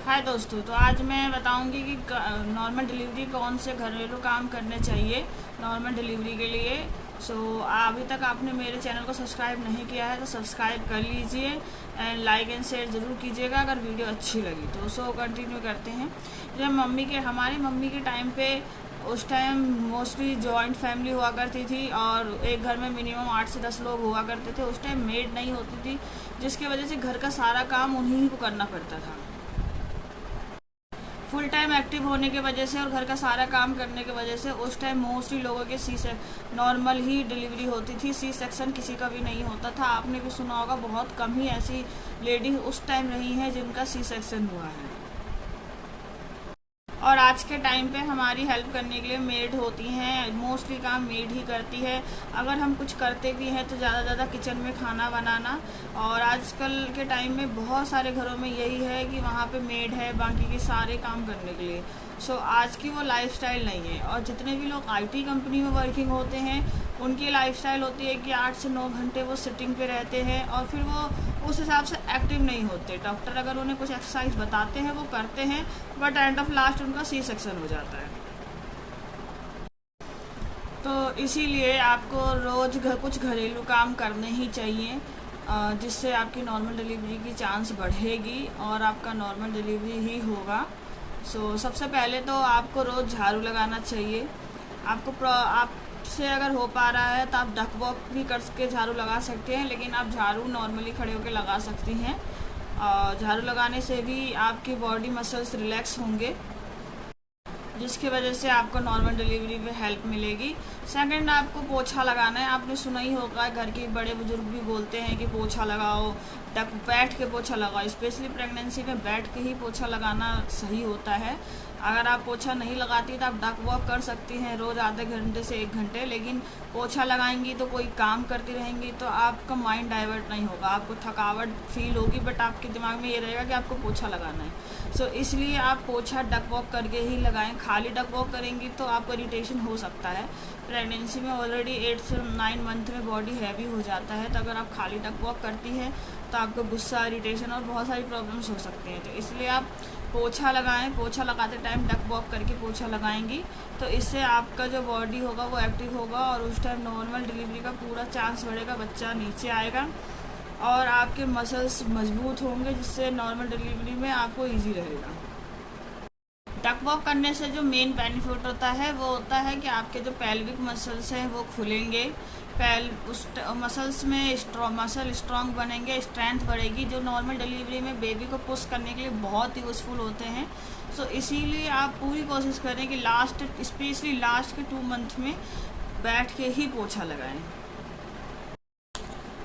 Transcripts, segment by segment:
हाय दोस्तों, तो आज मैं बताऊंगी कि नॉर्मल डिलीवरी कौन से घरेलू काम करने चाहिए नॉर्मल डिलीवरी के लिए। अभी तक आपने मेरे चैनल को सब्सक्राइब नहीं किया है तो सब्सक्राइब कर लीजिए एंड लाइक एंड शेयर ज़रूर कीजिएगा अगर वीडियो अच्छी लगी तो। कंटिन्यू करते हैं। जब हमारी मम्मी के टाइम पे उस टाइम मोस्टली जॉइंट फैमिली हुआ करती थी और एक घर में मिनिमम 8 से 10 लोग हुआ करते थे। उस टाइम मेड नहीं होती थी, जिसकी वजह से घर का सारा काम उन्हीं को करना पड़ता था। फुल टाइम एक्टिव होने की वजह से और घर का सारा काम करने की वजह से उस टाइम मोस्टली लोगों के नॉर्मल ही डिलीवरी होती थी। सी सेक्शन किसी का भी नहीं होता था। आपने भी सुना होगा, बहुत कम ही ऐसी लेडी उस टाइम रही हैं जिनका सी सेक्शन हुआ है। और आज के टाइम पे हमारी हेल्प करने के लिए मेड होती हैं। मोस्टली काम मेड ही करती है। अगर हम कुछ करते भी हैं तो ज़्यादा किचन में खाना बनाना। और आजकल के टाइम में बहुत सारे घरों में यही है कि वहाँ पे मेड है बाकी के सारे काम करने के लिए। आज की वो लाइफस्टाइल नहीं है। और जितने भी लोग आईटी कंपनी में वर्किंग होते हैं उनकी लाइफस्टाइल होती है कि 8 से 9 घंटे वो सिटिंग पे रहते हैं और फिर वो उस हिसाब से एक्टिव नहीं होते। डॉक्टर अगर उन्हें कुछ एक्सरसाइज बताते हैं वो करते हैं, बट एंड ऑफ लास्ट उनका सी सेक्शन हो जाता है। तो इसीलिए आपको रोज़ कुछ घरेलू काम करने ही चाहिए, जिससे आपकी नॉर्मल डिलीवरी की चांस बढ़ेगी और आपका नॉर्मल डिलीवरी ही होगा। सबसे पहले तो आपको रोज़ झाड़ू लगाना चाहिए। आपसे अगर हो पा रहा है तो आप डक वॉक भी करके झाड़ू लगा सकते हैं, लेकिन आप झाड़ू नॉर्मली खड़े होकर लगा सकती हैं। झाड़ू लगाने से भी आपकी बॉडी मसल्स रिलैक्स होंगे, जिसकी वजह से आपको नॉर्मल डिलीवरी में हेल्प मिलेगी। सेकंड, आपको पोछा लगाना है। आपने सुना ही होगा, घर के बड़े बुजुर्ग भी बोलते हैं कि पोछा लगाओ, बैठ के पोछा लगाओ। स्पेशली प्रेगनेंसी में बैठ के ही पोछा लगाना सही होता है। अगर आप पोछा नहीं लगाती तो आप डक वॉक कर सकती हैं रोज़ आधे घंटे से 1 घंटे, लेकिन पोछा लगाएंगी तो कोई काम करती रहेंगी तो आपका माइंड डाइवर्ट नहीं होगा। आपको थकावट फील होगी, बट आपके दिमाग में ये रहेगा कि आपको पोछा लगाना है। इसलिए आप पोछा डक वॉक करके ही लगाएं। खाली डक वॉक करेंगी तो आपको इरिटेशन हो सकता है। प्रेगनेंसी में ऑलरेडी 8 से 9 मंथ में बॉडी हैवी हो जाता है, तो अगर आप खाली डक वॉक करती हैं तो आपको गुस्सा, इरिटेशन और बहुत सारी प्रॉब्लम्स हो सकती हैं। तो इसलिए आप पोछा लगाएं। पोछा लगाते टाइम डक वॉक करके पोछा लगाएंगी तो इससे आपका जो बॉडी होगा वो एक्टिव होगा और उस टाइम नॉर्मल डिलीवरी का पूरा चांस बढ़ेगा। बच्चा नीचे आएगा और आपके मसल्स मजबूत होंगे, जिससे नॉर्मल डिलीवरी में आपको ईजी रहेगा। डक वॉक करने से जो मेन बेनिफिट होता है वो होता है कि आपके जो पेल्विक मसल्स हैं वो खुलेंगे। उस मसल्स में मसल स्ट्रॉन्ग बनेंगे, स्ट्रेंथ बढ़ेगी, जो नॉर्मल डिलीवरी में बेबी को पुश करने के लिए बहुत ही यूज़फुल होते हैं। इसीलिए आप पूरी कोशिश करें कि स्पेशली लास्ट के 2 मंथ में बैठ के ही पोछा लगाएं।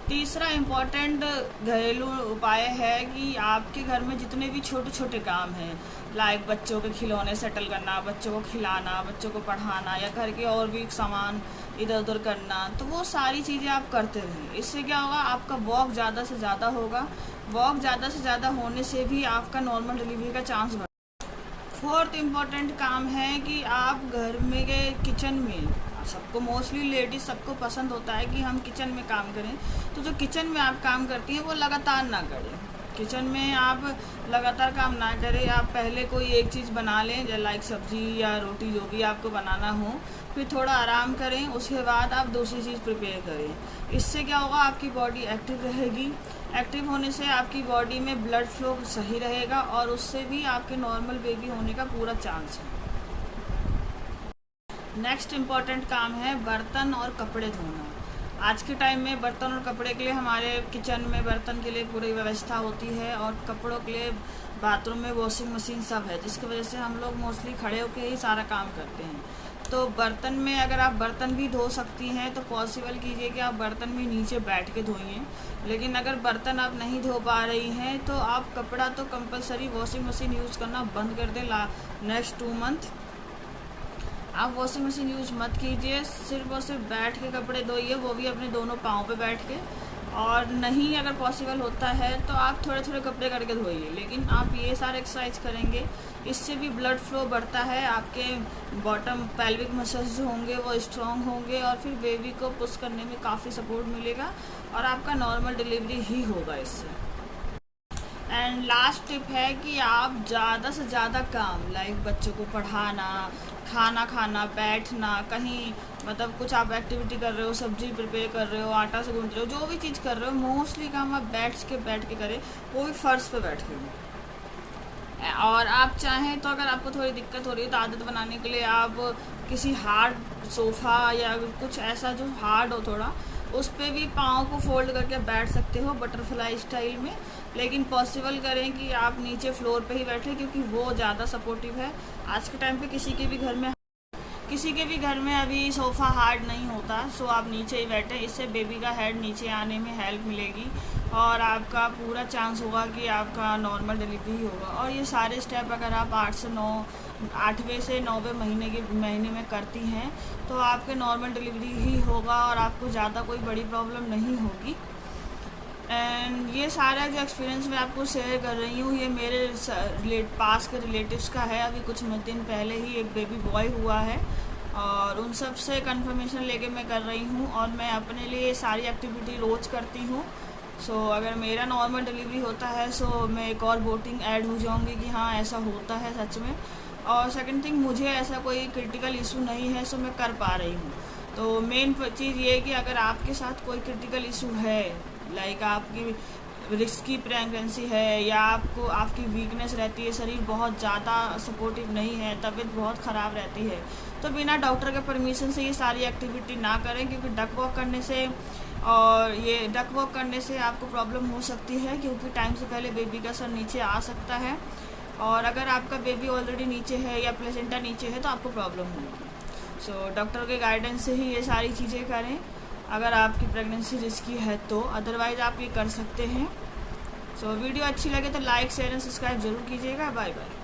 तीसरा इम्पॉर्टेंट घरेलू उपाय है कि आपके घर में जितने भी छोटे छोटे काम हैं, लाइक बच्चों के खिलौने सेटल करना, बच्चों को खिलाना, बच्चों को पढ़ाना या घर के और भी सामान इधर उधर करना, तो वो सारी चीज़ें आप करते रहें। इससे क्या होगा, आपका वॉक ज़्यादा से ज़्यादा होगा। वॉक ज़्यादा से ज़्यादा होने से भी आपका नॉर्मल डिलीवरी का चांस बढ़ेगा। फोर्थ इम्पॉर्टेंट काम है कि आप घर में के किचन में, सबको मोस्टली लेडीज सबको पसंद होता है कि हम किचन में काम करें, तो जो किचन में आप काम करती हैं वो लगातार ना करें। किचन में आप लगातार काम ना करें। आप पहले कोई एक चीज़ बना लें, जैसे लाइक सब्जी या रोटी, जो भी आपको बनाना हो, फिर थोड़ा आराम करें, उसके बाद आप दूसरी चीज़ प्रिपेयर करें। इससे क्या होगा, आपकी बॉडी एक्टिव रहेगी। एक्टिव होने से आपकी बॉडी में ब्लड फ्लो सही रहेगा और उससे भी आपके नॉर्मल बेबी होने का पूरा चांस है। नेक्स्ट इम्पॉर्टेंट काम है बर्तन और कपड़े धोना। आज के टाइम में बर्तन और कपड़े के लिए हमारे किचन में बर्तन के लिए पूरी व्यवस्था होती है और कपड़ों के लिए बाथरूम में वॉशिंग मशीन सब है, जिसकी वजह से हम लोग मोस्टली खड़े होकर ही सारा काम करते हैं। तो बर्तन में अगर आप बर्तन भी धो सकती हैं तो पॉसिबल कीजिए कि आप बर्तन भी नीचे बैठ के धोइए। लेकिन अगर बर्तन आप नहीं धो पा रही हैं तो आप कपड़ा तो कंपलसरी वॉशिंग मशीन यूज़ करना बंद कर दें। नेक्स्ट 2 मंथ आप वॉशिंग मशीन यूज मत कीजिए। सिर्फ और सिर्फ बैठ के कपड़े धोइए, वो भी अपने दोनों पाँव पे बैठ के। और नहीं अगर पॉसिबल होता है तो आप थोड़े थोड़े कपड़े करके धोइए, लेकिन आप ये सारे एक्सरसाइज करेंगे, इससे भी ब्लड फ्लो बढ़ता है। आपके बॉटम पेल्विक मसल्स जो होंगे वो स्ट्रॉन्ग होंगे और फिर बेबी को पुश करने में काफ़ी सपोर्ट मिलेगा और आपका नॉर्मल डिलीवरी ही होगा इससे। एंड लास्ट टिप है कि आप ज़्यादा से ज़्यादा काम लाइक बच्चों को पढ़ाना, खाना खाना, बैठना, कहीं मतलब कुछ आप एक्टिविटी कर रहे हो, सब्जी प्रिपेयर कर रहे हो, आटा से गूंथ रहे हो, जो भी चीज़ कर रहे हो मोस्टली काम आप बैठ के करें, वो भी फर्श पे बैठ के। और आप चाहें तो अगर आपको थोड़ी दिक्कत हो रही है तो आदत बनाने के लिए आप किसी हार्ड सोफ़ा या कुछ ऐसा जो हार्ड हो थोड़ा, उस पर भी पाँव को फोल्ड करके बैठ सकते हो बटरफ्लाई स्टाइल में। लेकिन पॉसिबल करें कि आप नीचे फ्लोर पे ही बैठें, क्योंकि वो ज़्यादा सपोर्टिव है। आज के टाइम पे किसी के भी घर में अभी सोफ़ा हार्ड नहीं होता, सो आप नीचे ही बैठे, इससे बेबी का हेड नीचे आने में हेल्प मिलेगी और आपका पूरा चांस होगा कि आपका नॉर्मल डिलीवरी ही होगा। और ये सारे स्टेप अगर आप 8वें से 9वें महीने में करती हैं तो आपके नॉर्मल डिलीवरी ही होगा और आपको ज़्यादा कोई बड़ी प्रॉब्लम नहीं होगी। एंड ये सारा जो एक्सपीरियंस मैं आपको शेयर कर रही हूँ, ये मेरे पास के रिलेटिव्स का है। अभी कुछ दिन पहले ही एक बेबी बॉय हुआ है और उन सब से कंफर्मेशन लेके मैं कर रही हूँ और मैं अपने लिए सारी एक्टिविटी रोज़ करती हूँ। सो अगर मेरा नॉर्मल डिलीवरी होता है सो मैं एक और वोटिंग ऐड हो जाऊँगी कि हाँ ऐसा होता है सच में। और सेकंड थिंग, मुझे ऐसा कोई क्रिटिकल इशू नहीं है, सो मैं कर पा रही हूँ। तो मेन चीज़ ये है कि अगर आपके साथ कोई क्रिटिकल इशू है, लाइक आपकी रिस्की प्रेगनेंसी है या आपकी वीकनेस रहती है, शरीर बहुत ज़्यादा सपोर्टिव नहीं है, तबीयत बहुत ख़राब रहती है, तो बिना डॉक्टर के परमिशन से ये सारी एक्टिविटी ना करें, क्योंकि डक वॉक करने से आपको प्रॉब्लम हो सकती है, क्योंकि टाइम से पहले बेबी का सर नीचे आ सकता है और अगर आपका बेबी ऑलरेडी नीचे है या प्लेसेंटा नीचे है तो आपको प्रॉब्लम होगी। सो डॉक्टर के गाइडेंस से ही ये सारी चीज़ें करें अगर आपकी प्रेगनेंसी रिस्की है तो, अदरवाइज़ आप ये कर सकते हैं। सो वीडियो अच्छी लगे तो लाइक, शेयर एंड सब्सक्राइब जरूर कीजिएगा। Bye bye.